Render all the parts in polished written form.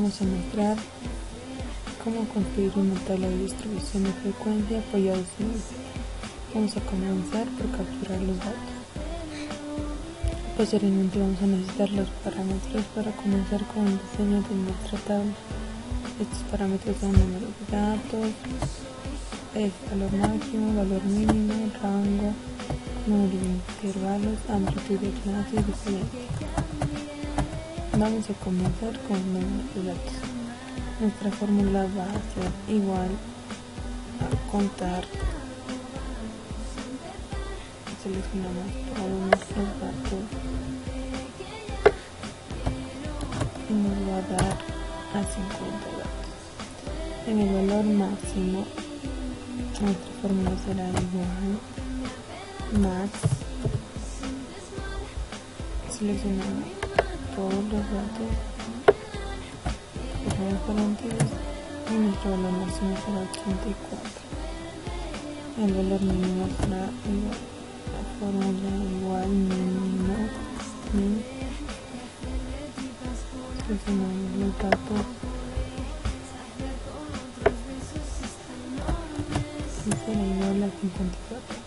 vamos a mostrar cómo construir una tabla de distribución de frecuencia apoyados en el. Vamos a comenzar por capturar los datos. Posteriormente vamos a necesitar los parámetros para comenzar con el diseño de nuestra tabla. Estos parámetros son número de datos, valor máximo, valor mínimo, rango, número de intervalos, amplitud de clase y diferencia. Vamos a comenzar con el número de datos. Nuestra fórmula va a ser igual a contar. Seleccionamos todos nuestros datos y nos va a dar a 50 datos. En el valor máximo, nuestra fórmula será igual max. Seleccionamos todos los datos, cerramos paréntesis y nuestro valor máximo será 84. El valor mínimo será igual. Fórmula igual mínimo min. Seleccionamos los datos y será igual a 54.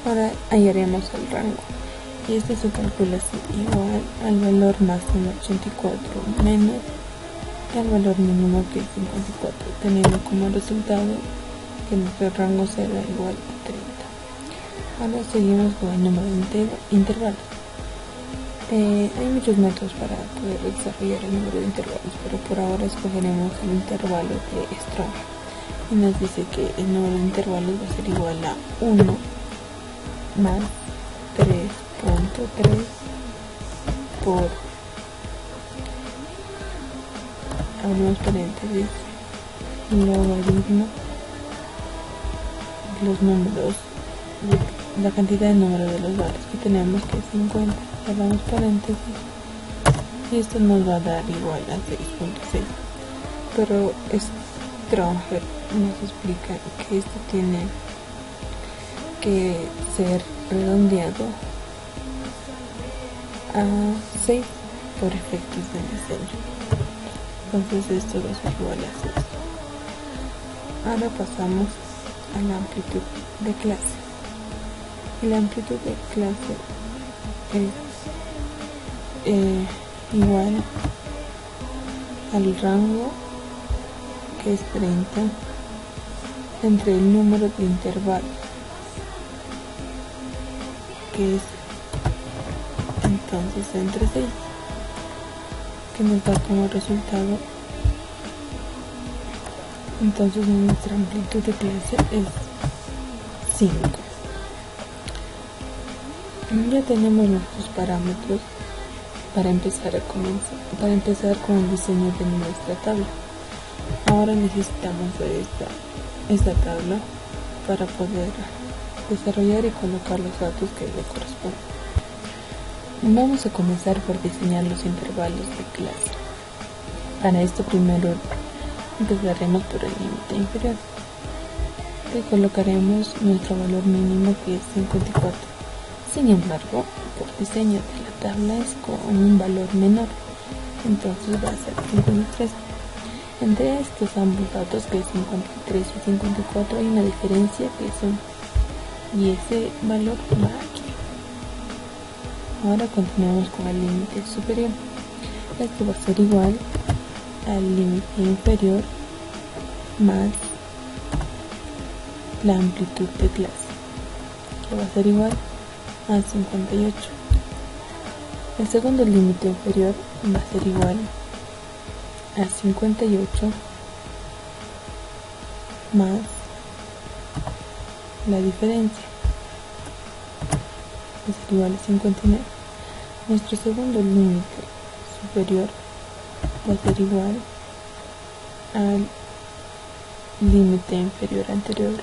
Ahora hallaremos el rango y este se calcula así: igual al valor máximo 84 menos el valor mínimo que es 54, teniendo como resultado que nuestro rango será igual a 30. Ahora seguimos con el número de intervalos. Hay muchos métodos para poder desarrollar el número de intervalos, pero por ahora escogeremos el intervalo de Strong y nos dice que el número de intervalos va a ser igual a 1 más 3.3 por, abrimos paréntesis, logaritmo de los números, la cantidad de número de los datos que tenemos, que es 50, cerramos paréntesis, y esto nos va a dar igual a 6.6. pero Stronger nos explica que esto tiene que ser redondeado a 6 por efectos de diseño. Entonces esto va a ser igual a 6. Ahora pasamos a la amplitud de clase. Y la amplitud de clase es igual al rango, que es 30, entre el número de intervalos, que es entonces entre 6, que nos da como resultado. Entonces nuestra amplitud de clase es 5. Ya tenemos nuestros parámetros para empezar con el diseño de nuestra tabla. Ahora necesitamos ver esta tabla para poder desarrollar y colocar los datos que le corresponden. Vamos a comenzar por diseñar los intervalos de clase. Para esto primero empezaremos por el límite inferior, que colocaremos nuestro valor mínimo, que es 54. Sin embargo, por diseño de la tabla es con un valor menor, entonces va a ser 53. Entre estos ambos datos, que es 53 y 54, hay una diferencia que es 1, y ese valor va aquí. Ahora continuamos con el límite superior. Esto va a ser igual al límite inferior más la amplitud de clase, que va a ser igual a 58. El segundo límite inferior va a ser igual a 58 más la diferencia, que es igual a 59. Nuestro segundo límite superior va a ser igual al límite inferior anterior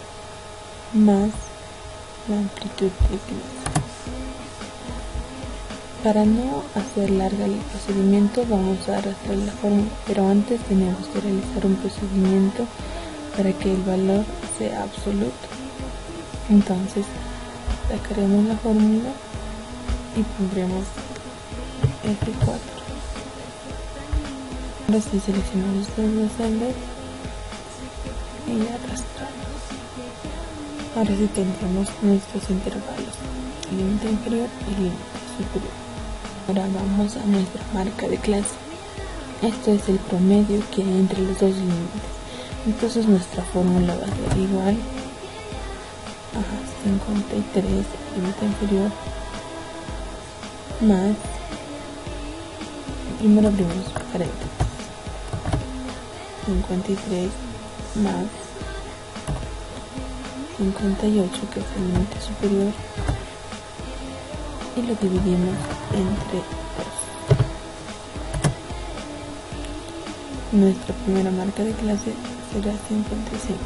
más la amplitud de clase. Para no hacer larga el procedimiento, vamos a arrastrar la fórmula, pero antes tenemos que realizar un procedimiento para que el valor sea absoluto. Entonces Sacaremos la fórmula y pondremos F4. Ahora sí seleccionamos estas dos celdas y arrastramos. Ahora sí tendremos nuestros intervalos, límite inferior y límite superior. Ahora vamos a nuestra marca de clase. Esto es el promedio que hay entre los dos límites. Entonces nuestra fórmula va a ser igual a 53 límite inferior más, primero abrimos paréntesis, 53 más 58, que es el límite superior, y lo dividimos entre 2. Nuestra primera marca de clase será 55.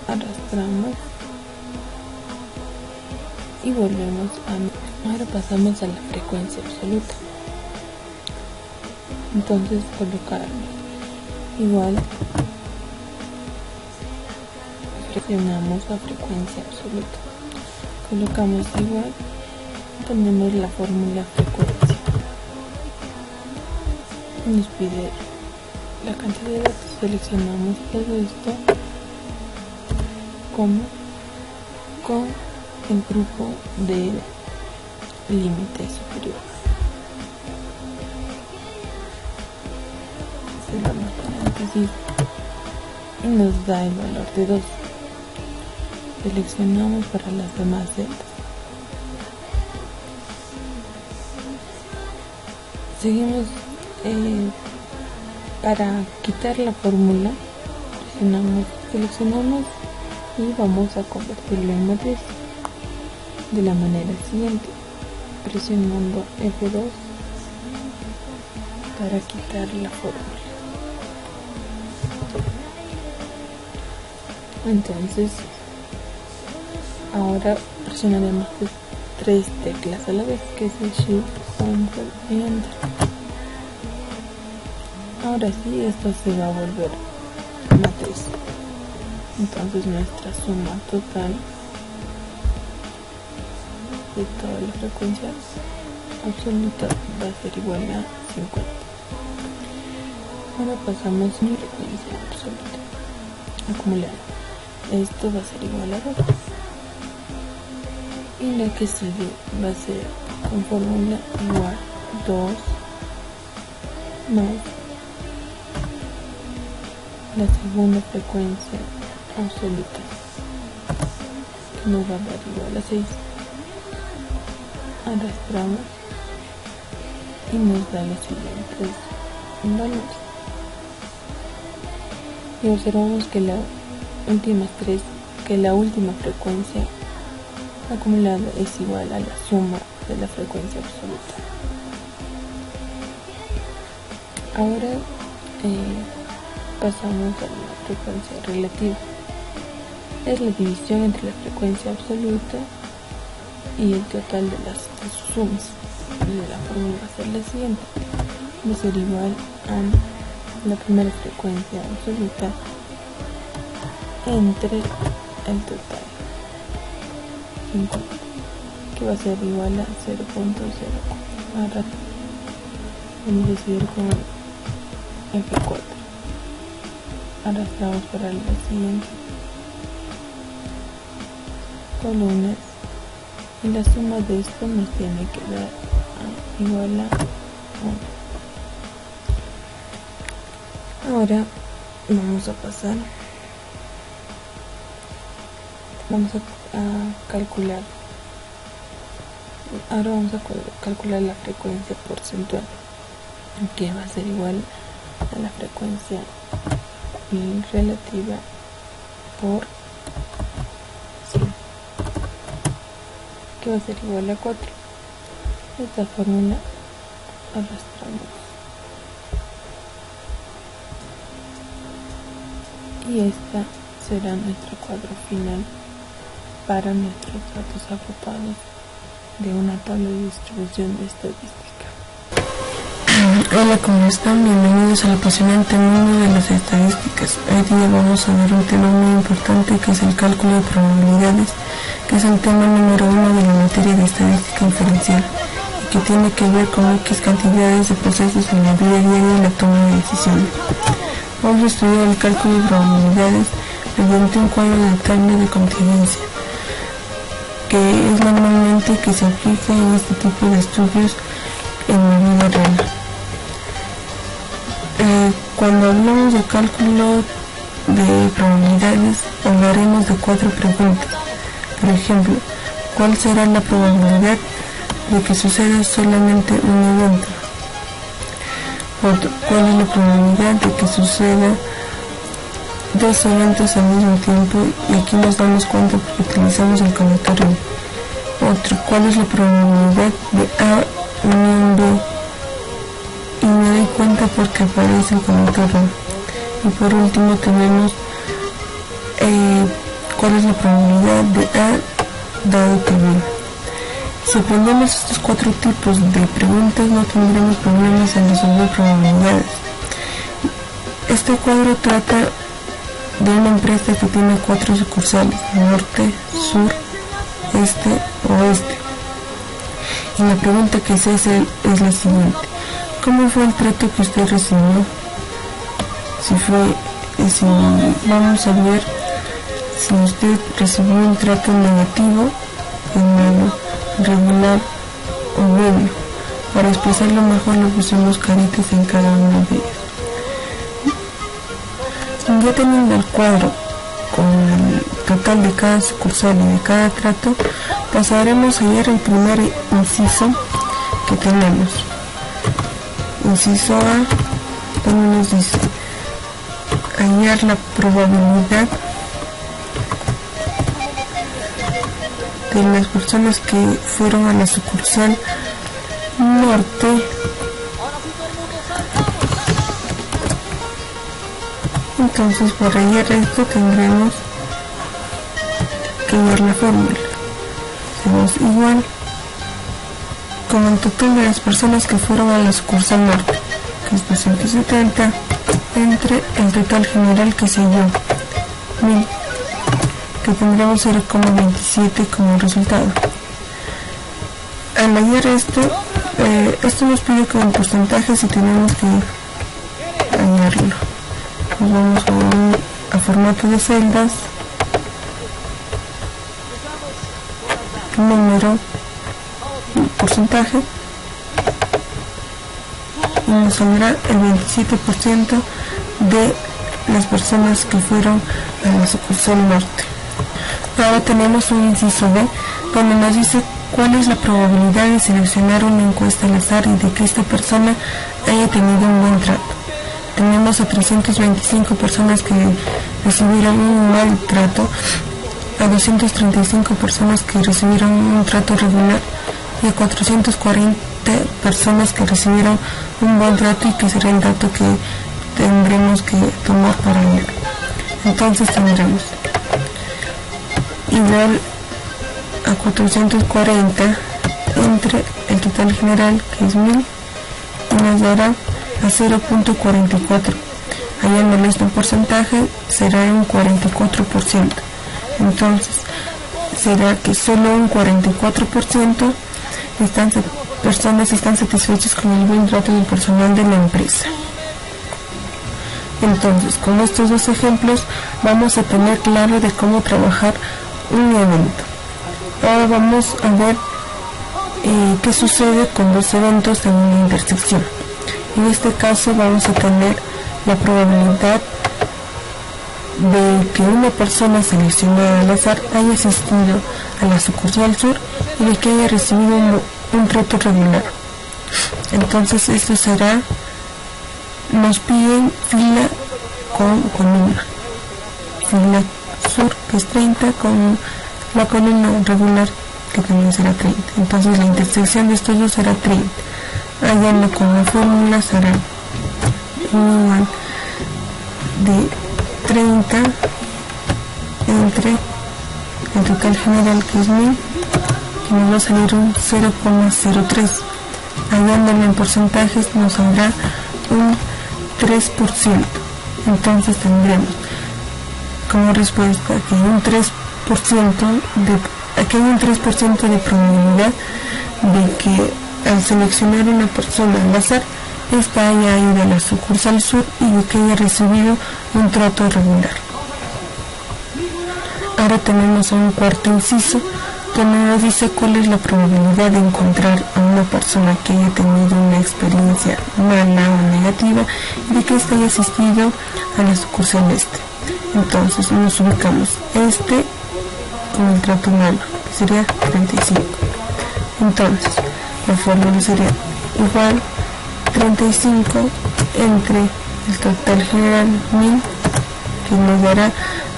Arrastramos y volvemos a... Ahora pasamos a la frecuencia absoluta. Entonces colocar igual, presionamos la frecuencia absoluta, colocamos igual, ponemos la fórmula frecuencia, nos pide la cantidad de datos, seleccionamos todo esto como con el grupo de límite superior. Cerramos paréntesis y nos da el valor de 2. Seleccionamos para las demás celdas. Seguimos para quitar la fórmula, seleccionamos y vamos a convertirlo en matriz de la manera siguiente, presionando F2 para quitar la fórmula. Entonces ahora presionaremos 3 teclas a la vez, que es el Shift, Control y Enter. Ahora sí, esto se va a volver matriz. Entonces nuestra suma total de toda la frecuencia absoluta va a ser igual a 50. Ahora pasamos a mi frecuencia absoluta acumulada. Esto va a ser igual a 2. Y la que sigue va a ser con fórmula igual 2 más la segunda frecuencia absoluta, que nos va a dar igual a 6. Arrastramos y nos da los siguientes valores. Y observamos que la última frecuencia acumulada es igual a la suma de la frecuencia absoluta. Ahora pasamos a la frecuencia relativa. Es la división entre la frecuencia absoluta y el total de sus sumas. La fórmula va a ser la siguiente: va a ser igual a la primera frecuencia absoluta entre el total 50, que va a ser igual a 0.04. Ahora vamos a seguir con F4. Arrastramos para la siguiente columna y la suma de esto nos tiene que dar igual a 1. Ahora vamos a calcular. Ahora vamos a calcular la frecuencia porcentual, que va a ser igual a la frecuencia relativa por 100, que va a ser igual a 4. Esta fórmula arrastramos y esta será nuestro cuadro final para nuestros datos agrupados de una tabla de distribución de estadística. Hola, ¿cómo están? Bienvenidos al apasionante mundo de las estadísticas. Hoy día vamos a ver un tema muy importante que es el cálculo de probabilidades, que es el tema número 1 de la materia de estadística inferencial y que tiene que ver con X cantidades de procesos en la vida diaria y la toma de decisiones. Vamos a estudiar el cálculo de probabilidades mediante un cuadro de tabla de contingencia, que es normalmente que se aplica en este tipo de estudios en la vida real. Cuando hablamos de cálculo de probabilidades, hablaremos de 4 preguntas. Por ejemplo, ¿cuál será la probabilidad de que suceda solamente un evento? Otro, ¿cuál es la probabilidad de que suceda 2 eventos al mismo tiempo? Y aquí nos damos cuenta porque utilizamos el conector U. Otro, ¿cuál es la probabilidad de A unión B? Y me doy cuenta porque aparece el conector U. Y por último tenemos cuál es la probabilidad de A dado que B. Si aprendemos estos 4 tipos de preguntas, no tendremos problemas en resolver probabilidades. Este cuadro trata de una empresa que tiene 4 sucursales: norte, sur, este, oeste. Y la pregunta que se hace es la siguiente: ¿cómo fue el trato que usted recibió? Vamos a ver si usted recibió un trato negativo, malo, regular o bueno. Para expresarlo mejor le pusimos caritas en cada una de ellas. Ya teniendo el cuadro con el total de cada sucursal y de cada trato, pasaremos a hallar el primer inciso que tenemos. Inciso A, donde nos dice hallar la probabilidad de las personas que fueron a la sucursal norte. Entonces, para hallar esto tendremos que hallar la fórmula. Hacemos igual con el total de las personas que fueron a la sucursal norte, que es 270, entre el total general que se dio, 1000, que tendremos 0,27 como resultado. Al hallar esto nos pide como porcentajes y tenemos que hallarlo. Nos vamos a formato de celdas, número, porcentaje, y nos saldrá el 27% de las personas que fueron a la sucursal norte. Ahora tenemos un inciso B, donde nos dice cuál es la probabilidad de seleccionar una encuesta al azar y de que esta persona haya tenido un buen trato. Tenemos a 325 personas que recibieron un mal trato, a 235 personas que recibieron un trato regular y a 440 personas que recibieron un buen trato, y que será el dato que tendremos que tomar para leer. Entonces tendremos igual a 440 entre el total general, que es 1000, y nos dará a 0.44. Hallándole este porcentaje será un 44%. Entonces será que solo un 44% personas están satisfechas con el buen trato del personal de la empresa. Entonces, con estos 2 ejemplos vamos a tener claro de cómo trabajar un evento. Ahora vamos a ver qué sucede con 2 eventos en una intersección. En este caso vamos a tener la probabilidad de que una persona seleccionada al azar haya asistido a la sucursal sur y de que haya recibido un trato regular. Entonces esto será, nos piden fila con una fila sur, que es 30, con la columna regular, que también será 30. Entonces la intersección de estos dos será 30. Hallando con la fórmula será igual de 30 entre el total general, que es 1000, que nos va a salir un 0,03. hallándolo en porcentajes nos saldrá un 3%. Entonces tendremos como respuesta que hay un 3% de probabilidad de que al seleccionar una persona al azar, esta haya ido a la sucursal sur y de que haya recibido un trato regular. Ahora tenemos un cuarto inciso donde nos dice cuál es la probabilidad de encontrar a una persona que haya tenido una experiencia mala o negativa y de que ésta haya asistido a la sucursal este. Entonces nos ubicamos este con el trato malo, que sería 35. Entonces la fórmula sería igual 35 entre el total general 1000, que nos dará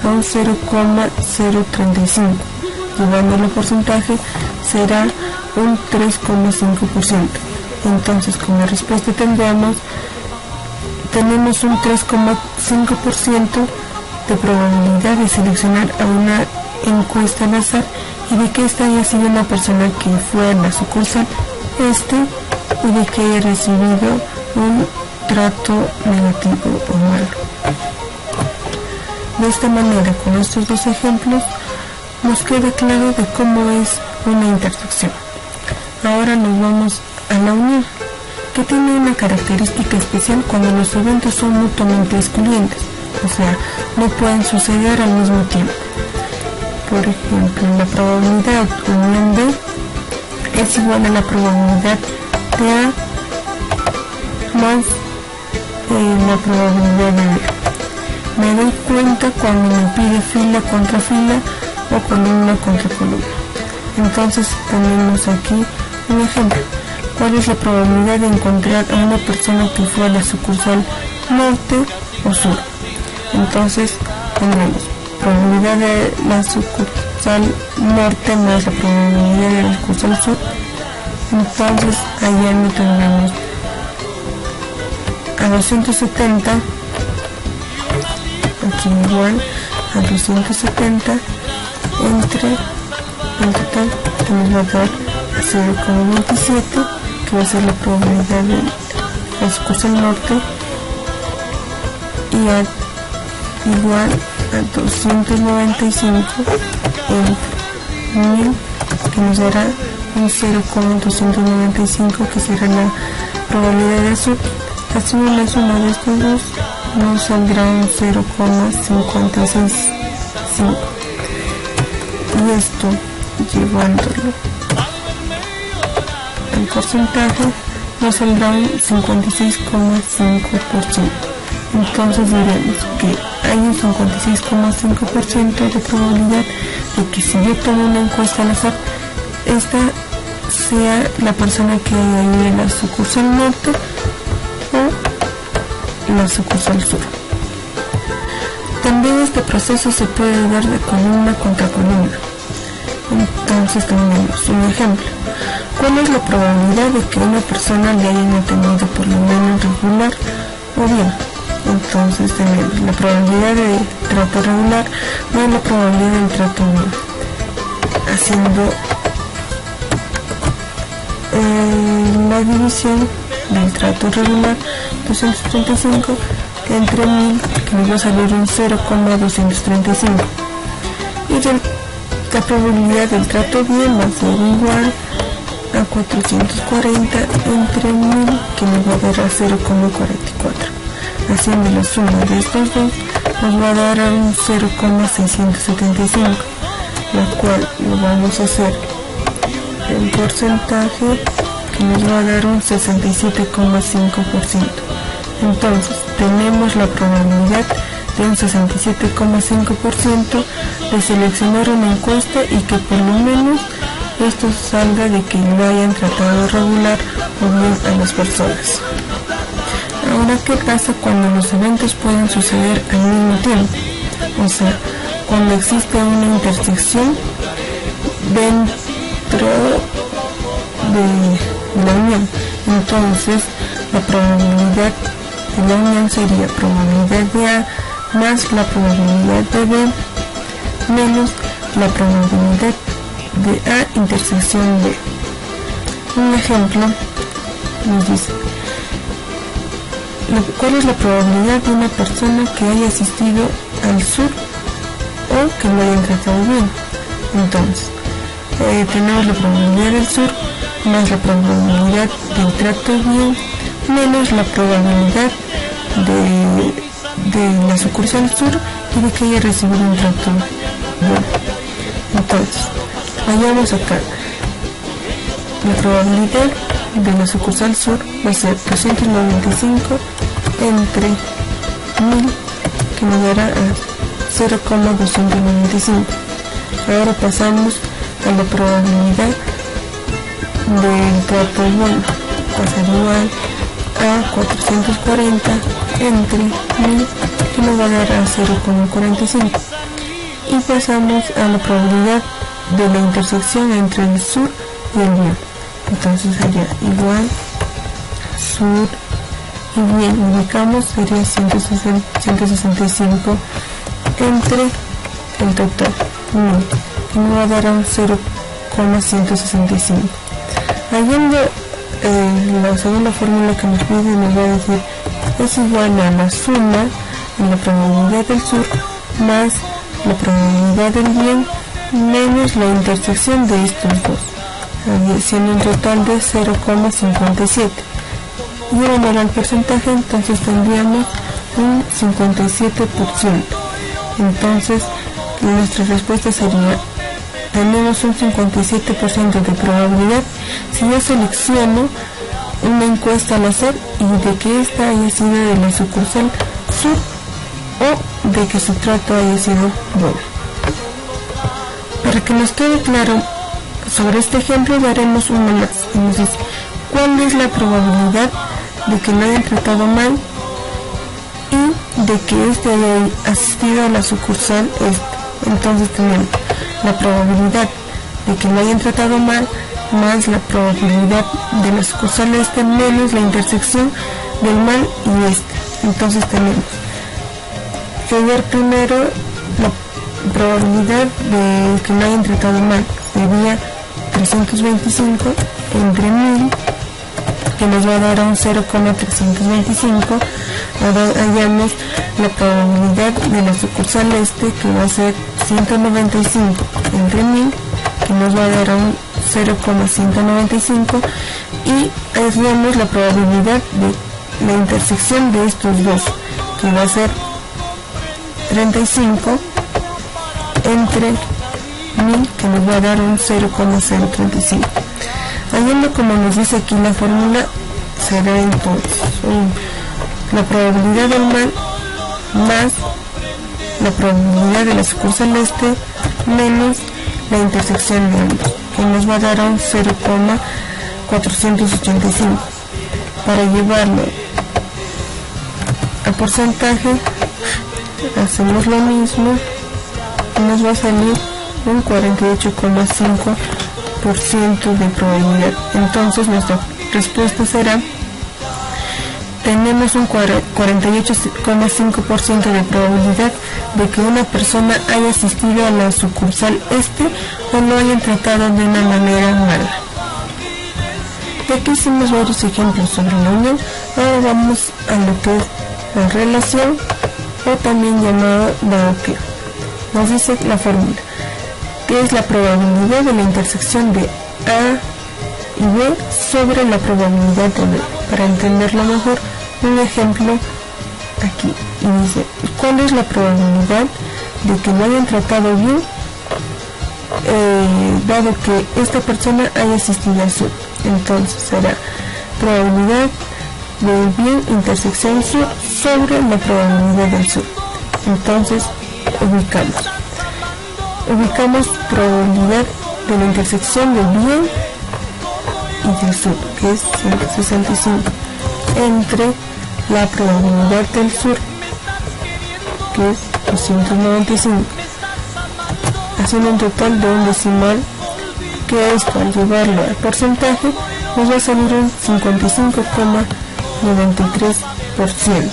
a un 0,035. Llevándolo a porcentaje será un 3,5%. Entonces como respuesta tenemos un 3,5% de probabilidad de seleccionar a una encuesta al azar y de que esta haya sido una persona que fue a la sucursal y de que haya recibido un trato negativo o malo. De esta manera, con estos dos ejemplos, nos queda claro de cómo es una intersección. Ahora nos vamos a la unión, que tiene una característica especial cuando los eventos son mutuamente excluyentes, o sea, no pueden suceder al mismo tiempo. Por ejemplo, la probabilidad unión B es igual a la probabilidad de A más la probabilidad de B. Me doy cuenta cuando me pide fila contra fila o columna contra columna. Entonces tenemos aquí un ejemplo. ¿Cuál es la probabilidad de encontrar a una persona que fue a la sucursal norte o sur? Entonces tendremos probabilidad de la sucursal norte más la probabilidad de la sucursal sur. Entonces allá no tendremos a 270, aquí igual a 270 entre el total que nos va a dar a 0,27, que va a ser la probabilidad de la sucursal norte, y igual a 295 entre 1000, que nos dará un 0,295, que será la probabilidad de sur. Así la suma de estos dos nos saldrá un 0,565, y esto llevándolo al porcentaje nos saldrá un 56,5%. Entonces diremos que hay un 56,5% de probabilidad de que si yo tomo una encuesta al azar, esta sea la persona que haya ido en la sucursal norte o la sucursal sur. También este proceso se puede dar de columna contra columna. Entonces tenemos un ejemplo. ¿Cuál es la probabilidad de que una persona le hayan atendido por lo menos regular o bien? Entonces tenemos la probabilidad de trato regular más la probabilidad del trato bien. Haciendo la división del trato regular, 235 entre 1000, que nos va a salir un 0,235, y la probabilidad del trato bien va a ser igual a 440 entre 1000, que nos va a dar a 0,44. Haciendo la suma de estos dos nos va a dar a un 0,675, la cual lo vamos a hacer en porcentaje, que nos va a dar un 67,5%. Entonces tenemos la probabilidad de un 67,5% de seleccionar una encuesta y que por lo menos esto salga de que no hayan tratado regular o bien a las personas. Ahora, ¿qué pasa cuando los eventos pueden suceder al mismo tiempo? O sea, cuando existe una intersección dentro de la unión. Entonces, la probabilidad de la unión sería probabilidad de A más la probabilidad de B menos la probabilidad de A intersección B. Un ejemplo nos dice cuál es la probabilidad de una persona que haya asistido al sur o que lo hayan tratado bien. Entonces, tenemos la probabilidad del sur más la probabilidad del trato bien menos la probabilidad de la sucursal sur y de que haya recibido un trato bueno. Entonces, vayamos acá. La probabilidad de la sucursal sur va a ser 295 entre 1000, que nos dará a 0,295. Ahora pasamos a la probabilidad del trato bueno, pasa igual a 440 entre 1000, que nos va a dar a 0,45. Y pasamos a la probabilidad de la intersección entre el sur y el bien. Entonces sería igual sur y bien, ubicamos, sería 165 entre el total 1000, que nos va a dar a 0,165. Hallando la segunda fórmula que nos pide, nos va a decir es igual a la suma de la probabilidad del sur más la probabilidad del bien menos la intersección de estos dos, siendo un total de 0,57. Llevándolo al porcentaje, entonces tendríamos un 57%. Entonces nuestra respuesta sería, tenemos un 57% de probabilidad si yo selecciono una encuesta al azar y de que esta haya sido de la sucursal sur o de que su trato haya sido bueno. Para que nos quede claro sobre este ejemplo, daremos uno más y nos dice cuál es la probabilidad de que lo hayan tratado mal y de que éste haya asistido a la sucursal este. Entonces tenemos la probabilidad de que lo hayan tratado mal más la probabilidad de la sucursal este menos la intersección del mal y este. Entonces tenemos que hallar primero la probabilidad de que lo hayan tratado mal, sería 325 entre 1000, que nos va a dar a un 0,325. Ahora hallamos la probabilidad de la sucursal este, que va a ser 195 entre 1000, que nos va a dar a un 0,195, y hallamos la probabilidad de la intersección de estos dos, que va a ser 35 entre 1000, que nos va a dar un 0,035. Hallando como nos dice aquí la fórmula, será entonces la probabilidad del mal más la probabilidad de la sucursal este menos la intersección de ambos, que nos va a dar a un 0,485. Para llevarlo a porcentaje, hacemos lo mismo y nos va a salir un 48,5% de probabilidad. Entonces nuestra respuesta será, tenemos un 48,5% de probabilidad de que una persona haya asistido a la sucursal este o lo hayan tratado de una manera mala. Y aquí hicimos varios ejemplos sobre la unión. Ahora vamos a lo que es la relación, o también llamado la OQ. Nos dice la fórmula, que es la probabilidad de la intersección de A y B sobre la probabilidad de B. Para entenderlo mejor, un ejemplo aquí, y dice, ¿cuál es la probabilidad de que lo hayan tratado bien, dado que esta persona haya asistido al sur? Entonces será probabilidad del bien intersección sur sobre la probabilidad del sur. Entonces ubicamos probabilidad de la intersección del bien y del sur, que es 165, entre la probabilidad del sur, que es 295, haciendo un total de un decimal, que es, al llevarlo al porcentaje, nos va a salir un 55,93%.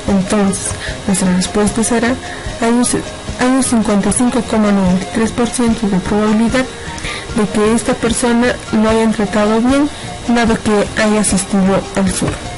Entonces nuestra respuesta será, hay un 55,93% de probabilidad de que esta persona lo hayan tratado bien dado que haya asistido al sur.